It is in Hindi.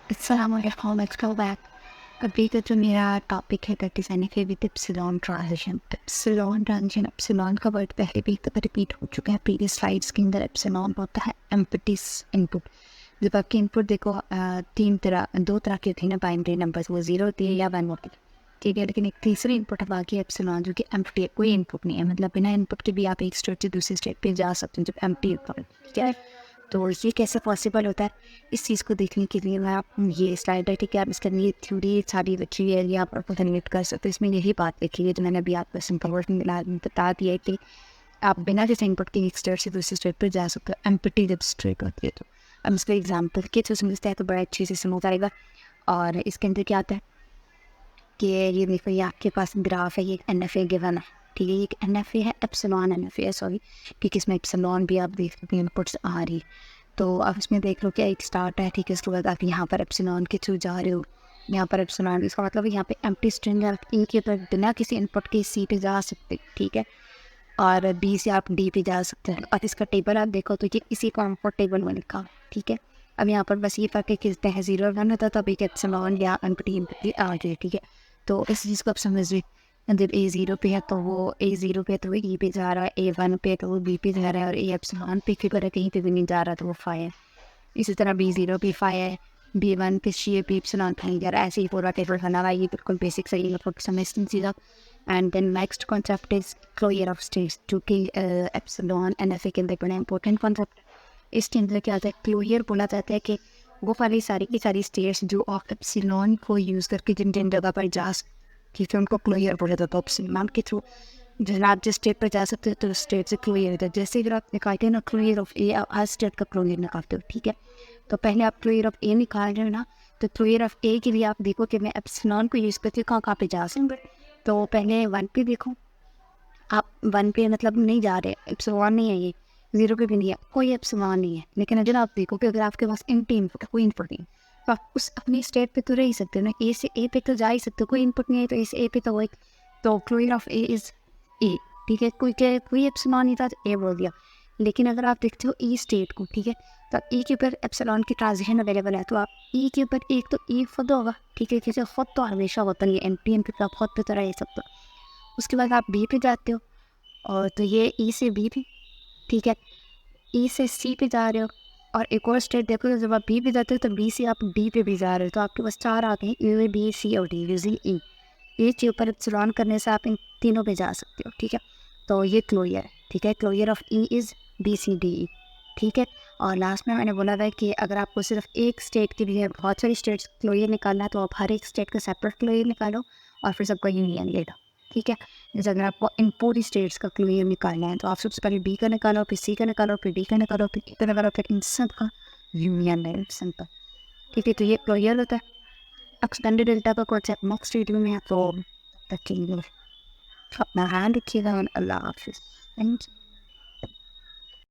Assalamualaikum, let's go back. अभी का जो मेरा टॉपिक है that is NFA with epsilon transition. Epsilon transition, epsilon का वर्ड पहले भी रिपीट हो चुका है प्रीवियस स्लाइड्स के अंदर. एप्सिलॉन होता है एम्प्टीज इनपुट. जब आपके इनपुट देखो दो तरह के होते हैं ना बाइनरी नंबर्स, वो 0 होती है या 1 होती है, ठीक है. लेकिन एक तीसरी इनपुट है बाकी एप्सिलॉन जो कि एम्प्टी है, कोई इनपुट नहीं है. मतलब बिना इनपुट के भी आप एक स्टेट से दूसरी स्टेट पे जा सकते हैं जब एम्प्टी होता है, ठीक है. तो ये कैसे पॉसिबल होता है, इस चीज़ को देखने के लिए मैं आप ये स्लाइड है, ठीक है, आप इसका लिए थ्योरी सारी लिखी है, ये आप कन्वर्ट कर सकते हो. इसमें यही बात लिखी है जो मैंने अभी आपको सिंपल वर्ड में बता दिया है कि आप बिना किसी इनपुट के एक स्टेट से दूसरी स्टेट पर जा सकते हो एम्प्टी जब स्टेट होती है. तो अब इसको एग्जाम्पल के थ्रू समझते हैं तो बड़ा अच्छे से समझ आएगा. और इसके अंदर क्या आता है कि ये देखो, ये आपके पास ग्राफ है, ये एन-एफ-ए गिवन है, ठीक है. ये एन-एफ-ए है, एप्सिलॉन-NFA सॉरी, क्योंकि इसमें एप्सिलॉन भी आप देख सकते हैं इनपुट्स आ रही. तो आप इसमें देख लो क्या एक स्टार्ट है, ठीक है. इसके बाद आप यहाँ पर एप्सिलॉन के थ्रू जा रहे हो, यहाँ पर एप्सिलॉन, इसका मतलब यहाँ पे एम्प्टी स्ट्रिंग है, ई के ऊपर बिना किसी इनपुट के सी पे जा सकते, ठीक है. और बी से आप डी पे जा सकते हैं. और इसका टेबल आप देखो तो ये इसी का इनपुट टेबल में लिखा, ठीक है. अब यहाँ पर बस ये फर्क है कि है 0 1 होता तो अभी एप्सिलॉन या एम्प्टी आ जाए, ठीक है. तो इस चीज़ को आप समझिए. जब A0 पे है तो वो A0 पे तो वो E पे जा रहा है, A1 पे तो वो B पे जा रहा है, और A एप्सिलॉन पे फिर कहीं पे भी नहीं जा रहा तो वो फाई है. इसी तरह B0 पे फाई है, B1 पे C पे एप्सिलॉन पे नहीं जा रहा. ऐसे ही पूरा टेबल बना हुआ है. ये बिल्कुल बेसिक सही मतलब समझते सीधा. And then next concept is closure of states, जो कि एप्सिलॉन-NFA के अंदर बड़ा इंपॉर्टेंट कॉन्सेप्ट. इसके अंदर क्या होता है, क्लोजर बोला जाता है कि वो वाली सारी की सारी स्टेट्स जो आप एप्सिलॉन को यूज़ करके जिन जिन जगह पर जा ठीक है उनको क्लोजर बोला जाता है. एप्सिलॉन के थ्रू जब आप जिस स्टेट पर जा सकते हो तो स्टेट से क्लोजर होता है. जैसे अगर आप निकालते हैं ना क्लोजर ऑफ ए, आप हर स्टेट का क्लोजर निकालते हो, ठीक है. तो पहले आप क्लोजर ऑफ ए निकाल रहे हो ना, तो क्लोजर ऑफ ए के लिए आप देखो कि मैं एप्सिलॉन को यूज़ करती हूँ कहाँ पे जा सकूँ. तो पहले 1 पे देखो, आप 1 पे मतलब नहीं जा रहे, एप्सिलॉन नहीं है, ये 0 पे भी नहीं है, कोई एप्सिलॉन नहीं है. लेकिन अगर आप देखो कि अगर आपके पास इनपुट कोई इनपुट नहीं है तो आप उस अपनी स्टेट पे तो रह ही सकते हो ना. ए से ए पे तो जा ही सकते हो, कोई इनपुट नहीं है तो ए से ए पे तो वही. तो closure of A is A, ठीक है. कोई एप्सिलॉन नहीं था तो ए बोल दिया. लेकिन अगर आप देखते हो ई स्टेट को, ठीक है, तो ई के ऊपर एप्सिलॉन की ट्रांजिशन अवेलेबल है, तो आप ई के ऊपर एक तो ई खुद होगा, ठीक है, क्योंकि खुद तो हमेशा होता नहीं है, एन पे आप खुद पे तो रह सकते हो. उसके बाद आप बी पे जाते हो, और तो ये ई से बी पे, ठीक है, ई से सी पे जा रहे हो. और एक और स्टेट देखो, तो जब आप बी पे जाते हो तो बी से आप डी पे भी जा रहे हो, तो आपके पास 4 आते हैं, ए बी सी और डी यूजिंग ई. ए के ऊपर एप्सिलॉन करने से आप इन तीनों पे जा सकते हो, ठीक है. तो ये क्लोजर है, ठीक है. Closure of E is B C D E, ठीक है. और लास्ट में मैंने बोला था कि अगर आपको सिर्फ एक स्टेट के लिए बहुत सारी स्टेट्स क्लोजर निकालना है तो आप हर एक स्टेट का सेपरेट क्लोजर निकालो और फिर सबका यूनियन लेगा, ठीक है. जैसे अगर आपको इन पूरी स्टेट्स का क्लोजर निकालना है तो आप सबसे पहले बी का निकालो, फिर सी का निकालो, फिर डी का निकालो, फिर ई का निकालो, फिर इन सब का यूनियन है सिंपल, ठीक है. तो ये क्लोजर होता है. एक्सटेंडेड डेल्टा का कॉन्सेप्ट नेक्स्ट वीडियो में है, तो अपना ध्यान रखिएगा. अल्लाह हाफिज़. Thank you.